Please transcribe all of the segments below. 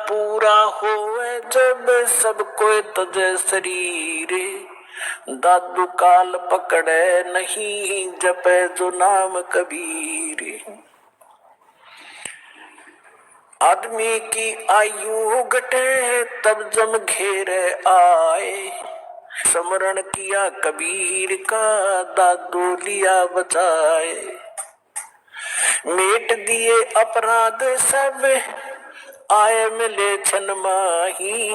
पूरा होवे जब सब कोई तजे शरीर, दादू काल पकड़े नहीं जपे जो नाम कबीर। आदमी की आयु घटे तब जम घेरे आए, स्मरण किया कबीर का दादू लिया बचाए। मेट दिए अपराध सब आए मिले छन माही,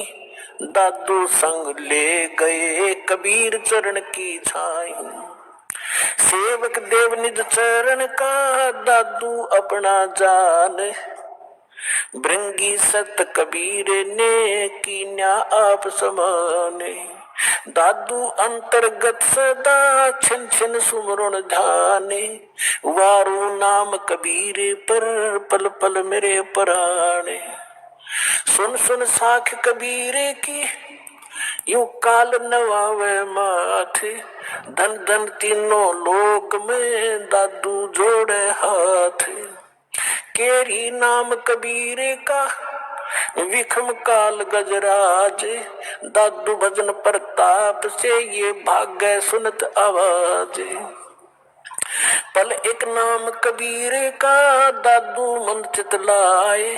दादू संग ले गए कबीर चरण की छाई। सेवक देव निज चरण का दादू अपना जान, भृंगी सत कबीर ने कीन्या आप समाने। दादू अंतर्गत सदा छिन छिन सुमरण ध्याने, वारू नाम कबीर पर पल पल मेरे प्राणे। सुन सुन साख कबीर की यूं काल नवावे माथे, धन धन तीनों लोक में दादू जोड़े हाथ। केरी नाम कबीर का विखम काल गजराज, दादू भजन प्रताप से ये भाग्य सुनत आवाज। पल एक नाम कबीर का दादू मन चित लाए,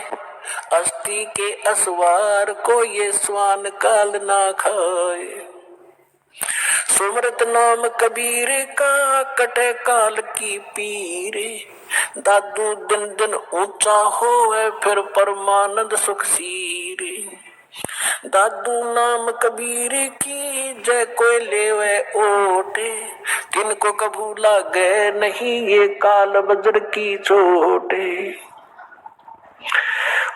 अस्थि के असवार को ये स्वान काल ना खाए। सुमरत नाम कबीर का कटे काल की पीर, दादू दिन दिन ऊंचा होवे फिर परमानंद सुख सीर। दादू नाम कबीर की जय कोई लेवे ओटे, तिनको कभू लागे नहीं ये काल वज्र की चोटे।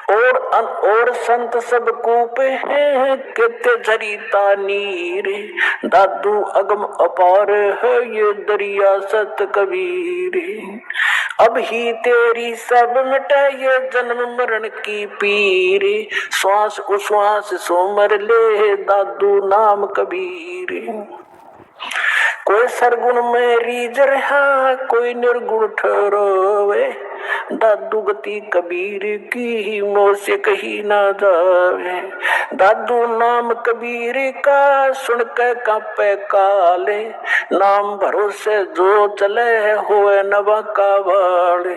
और संत सब कूपे हैं कितने झरीता नीर, दादू अगम अपार है ये दरिया सत कबीर। अब ही तेरी सब मिटे ये जन्म मरण की पीर, श्वास उश्वास सोमर ले दादू नाम कबीर। कोई सरगुण में रीझ रहा कोई निर्गुण ठहरावे, दादू गति कबीर की मोह से कही ना जावे। दादू नाम कबीर का सुन के कांपे काले, नाम भरोसे जो चले होए नवा का वाले।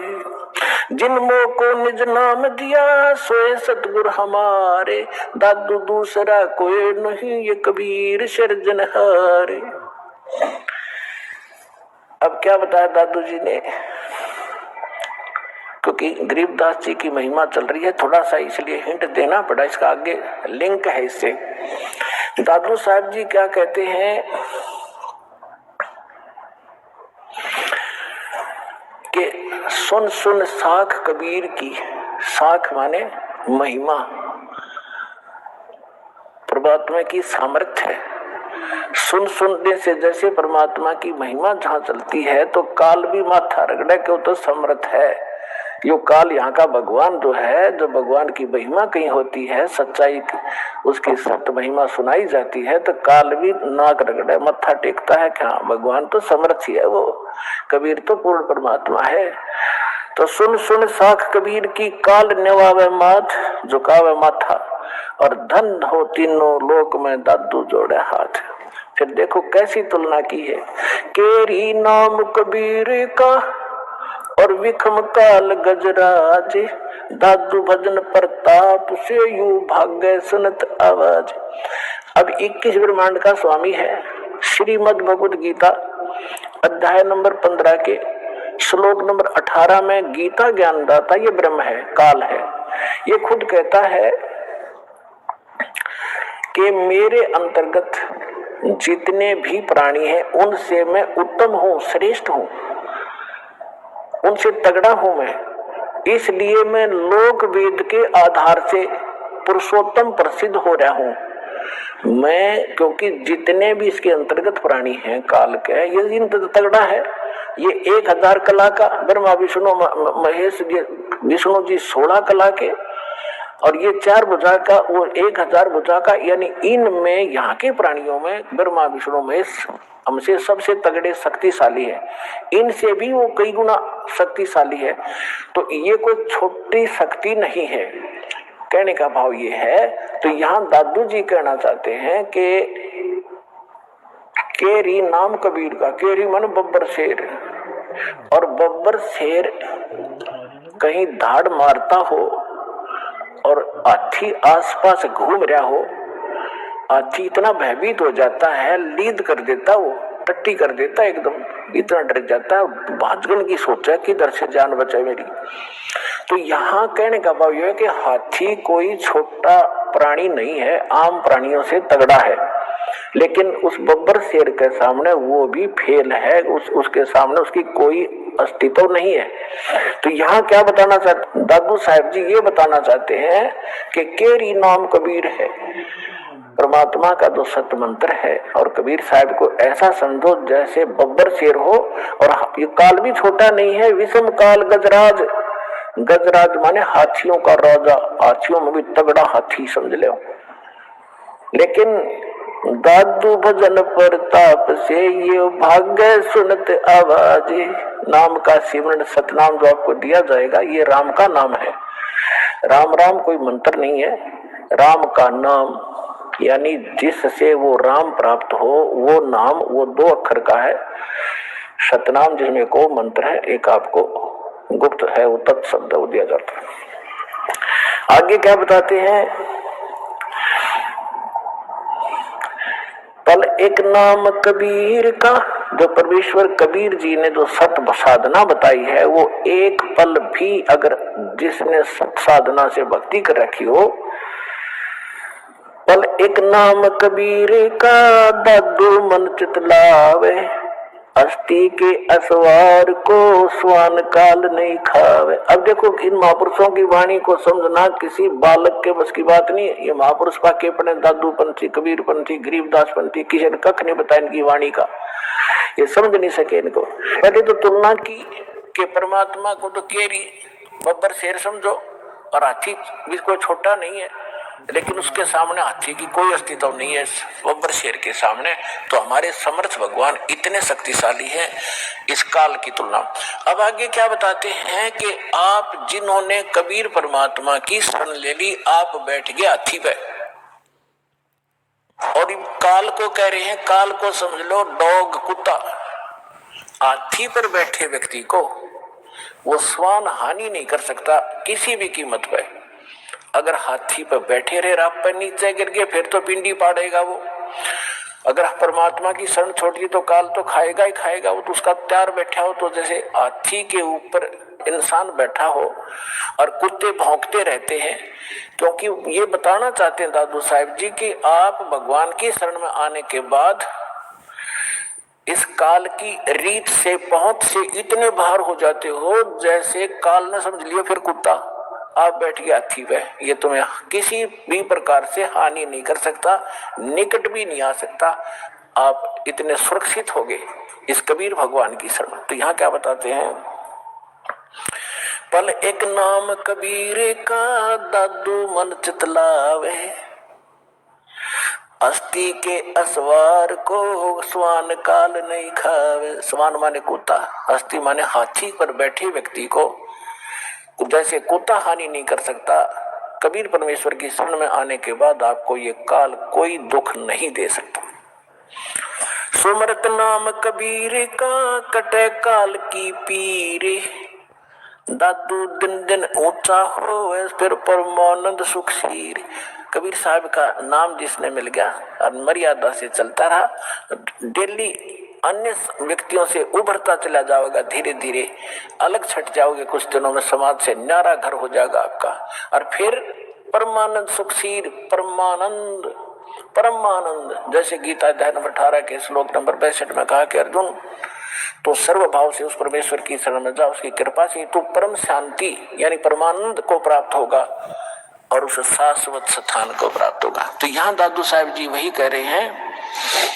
जिनमो को निज नाम दिया सोए सतगुर हमारे, दादू दूसरा कोई नहीं ये कबीर सिरजनहारे। अब क्या बताया दादू जी ने, क्योंकि गरीबदास जी की महिमा चल रही है, थोड़ा सा इसलिए हिंट देना पड़ा, इसका आगे लिंक है इससे। दादू साहब जी क्या कहते हैं कि सुन सुन साख कबीर की, साख माने महिमा, परमात्मा की सामर्थ्य है। सुन सुनने से जैसे परमात्मा की महिमा जहां चलती है तो काल भी माथा रगड़े क्यों तो समर्थ है। यो काल यहाँ का भगवान जो है, जो भगवान की महिमा कहीं होती है, सच्चाई की उसकी सत्य महिमा सुनाई जाती है तो काल भी नाक रगड़े मत्था टेकता है कि हाँ भगवान तो समर्थ ही है, वो कबीर तो पूर्ण परमात्मा है। तो सुन सुन साख कबीर की, काल नेवावे माथ झुकावे माथा, और धन हो तीनों लोक में दादू जोड़े हाथ। फिर देखो कैसी तुलना की है, केरी नाम कबीर का और विखम काल गजराज, दादू भजन प्रताप से यू भाग्य सुनत आवाज। अब 21 ब्रह्मांड का स्वामी है, श्रीमद् भगवद गीता अध्याय नंबर 15 के श्लोक नंबर 18 में गीता ज्ञानदाता ये ब्रह्म है, काल है। ये खुद कहता है कि मेरे अंतर्गत जितने भी प्राणी हैं उनसे मैं उत्तम हूं, श्रेष्ठ हूं, उनसे तगड़ा हूं मैं, इसलिए मैं लोक वेद के आधार से पुरुषोत्तम प्रसिद्ध हो रहा हूं मैं, क्योंकि जितने भी इसके अंतर्गत प्राणी हैं काल के, ये इन तगड़ा है। ये 1000 कला का ब्रह्मा विष्णु महेश विष्णु जी 16 कला के, और ये 4 भुजा का वो 1000 भुजा का, यानी इनमें यहाँ के प्राणियों में ब्रह्मा विष्णु महेश हमसे सबसे तगड़े शक्तिशाली है, इनसे भी वो कई गुना शक्तिशाली है। तो ये कोई छोटी शक्ति नहीं है, कहने का भाव ये है। तो यहाँ दादू जी कहना चाहते हैं कि केरी नाम कबीर का, केरी मन बब्बर शेर, और बब्बर शेर कहीं धाड़ मारता हो और हाथी आसपास घूम रहा हो, हाथी इतना भयभीत हो जाता है, लीद कर देता, वो टट्टी कर देता, एकदम इतना डर जाता है, भाजगन की सोचा कि इधर से जान बचाए मेरी। तो यहाँ कहने का भाव यह है कि हाथी कोई छोटा प्राणी नहीं है, आम प्राणियों से तगड़ा है, लेकिन उस बब्बर शेर के सामने वो भी फेल है, उसके सामने उसकी कोई अस्तित्व नहीं है। तो यहाँ क्या बताना चाहते दादू साहब जी, ये बताना चाहते हैं कि केरी नाम कबीर है, परमात्मा का तो सत्य मंत्र है, और कबीर साहब को ऐसा समझो जैसे बब्बर शेर हो, और ये काल भी छोटा नहीं है, विषम काल गजराज, गजराज माने हाथियों का राजा, हाथियों में भी तगड़ा हाथी समझ लो। लेकिन दादू भजन प्रताप से ये भाग्य सुनत आवाज, नाम का सिमरन सतनाम जो आपको दिया जाएगा ये राम का नाम है। राम राम कोई मंत्र नहीं है, राम का नाम यानी जिससे वो राम प्राप्त हो वो नाम, वो 2 अक्षर का है। सतनाम जिसमें को मंत्र है, एक आपको गुप्त है, वो तत्शब्द दिया जाता है। आगे क्या बताते हैं, पल एक नाम कबीर का, जो परमेश्वर कबीर जी ने जो सत साधना बताई है, वो एक पल भी अगर जिसने सत साधना से भक्ति कर रखी हो, पल एक नाम कबीर का दादू मन चित लावे, अस्थि के असवार को स्वान काल नहीं खावे। अब देखो इन महापुरुषों की वाणी को समझना किसी बालक के बस की बात नहीं है। ये महापुरुष पाके अपने दादू पंथी, कबीर पंथी, गरीबदास पंथी, किसी ने कख नहीं बताया इनकी वाणी का, ये समझ नहीं सके इनको। पहले तो तुलना की कि परमात्मा को तो केरी बब्बर शेर समझो, और हाथी भी कोई छोटा नहीं है, लेकिन उसके सामने हाथी की कोई अस्तित्व नहीं है बब्बर शेर के सामने। तो हमारे समर्थ भगवान इतने शक्तिशाली हैं इस काल की तुलना। अब आगे क्या बताते हैं कि आप जिन्होंने कबीर परमात्मा की शरण ले ली, आप बैठ गए हाथी पे, और काल को कह रहे हैं, काल को समझ लो डॉग, कुत्ता। हाथी पर बैठे व्यक्ति को वो स्वान हानि नहीं कर सकता किसी भी कीमत पे। अगर हाथी पर बैठे रहे, रात पर नीचे गिर गए, फिर तो पिंडी पाड़ेगा वो। अगर परमात्मा की शरण छोड़ दी तो काल तो खाएगा ही खाएगा, वो तो उसका तैयार बैठा हो। तो जैसे हाथी के ऊपर इंसान बैठा हो और कुत्ते भौंकते रहते हैं, क्योंकि ये बताना चाहते हैं दादू साहब जी कि आप भगवान की शरण में आने के बाद इस काल की रीत से, पहुंच से इतने बाहर हो जाते हो जैसे काल ने समझ लिया फिर कुत्ता, आप बैठ गए हाथी पे, ये तुम्हें किसी भी प्रकार से हानि नहीं कर सकता, निकट भी नहीं आ सकता, आप इतने सुरक्षित हो गए इस कबीर भगवान की शरण। तो यहाँ क्या बताते हैं, पल एक नाम कबीर का दादू मन चितलावे, अस्थि के असवार को स्वान काल नहीं खावे। स्वान माने कुत्ता, अस्थि माने हाथी पर बैठे व्यक्ति को जैसे कुत्ता हानि नहीं कर सकता, कबीर परमेश्वर की शरण में आने के बाद आपको ये काल कोई दुख नहीं दे सकता। सुमरत नाम कबीर का कटे काल की पीरे, दादू दिन दिन ऊंचा हो फिर परमानंद सुखशीर। कबीर साहब का नाम जिसने मिल गया और मर्यादा से चलता रहा, डेली अन्य व्यक्तियों से उभरता चला जाओगे, धीरे धीरे अलग छट जाओगे, कुछ दिनों में समाज से न्यारा घर हो जाएगा आपका, और फिर परमानंद सुखशीर, परमानंद परमानंद। जैसे गीता अध्याय नंबर 18 के श्लोक नंबर 62 में कहा कि अर्जुन तो सर्वभाव से उस परमेश्वर की शरण में जा, उसकी कृपा से तू परम शांति यानी परमानंद को प्राप्त होगा और उस शाश्वत स्थान को प्राप्त होगा। तो यहाँ दादू साहब जी वही कह रहे हैं